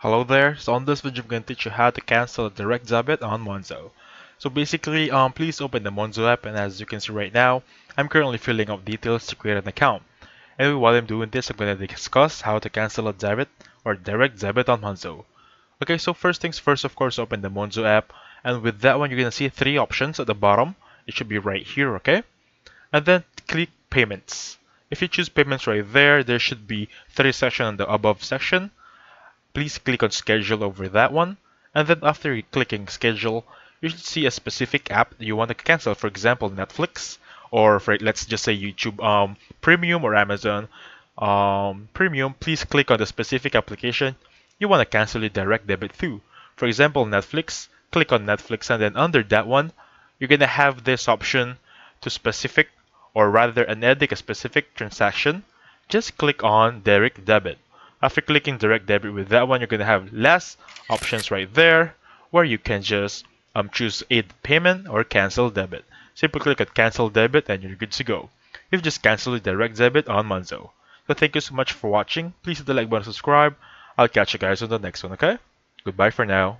Hello there. So on this video, I'm going to teach you how to cancel a direct debit on Monzo. So basically, please open the Monzo app, and as you can see right now, I'm currently filling out details to create an account. And while I'm doing this, I'm going to discuss how to cancel a debit or direct debit on Monzo. Okay, so first things first, of course, open the Monzo app, and with that one, you're going to see three options at the bottom. It should be right here, okay? And then click Payments. If you choose Payments right there, there should be three sections on the above section. Please click on schedule over that one, and then after clicking schedule, you should see a specific app that you want to cancel. For example, Netflix, or for let's just say YouTube Premium or Amazon Premium. Please click on the specific application you want to cancel a direct debit through. For example, Netflix. Click on Netflix, and then under that one, you're gonna have this option to specific, or rather edit a specific transaction. Just click on direct debit. After clicking direct debit with that one, you're going to have less options right there where you can just choose aid payment or cancel debit. Simply click on cancel debit and you're good to go. You've just canceled a direct debit on Monzo. So thank you so much for watching. Please hit the like button and subscribe. I'll catch you guys on the next one, okay? Goodbye for now.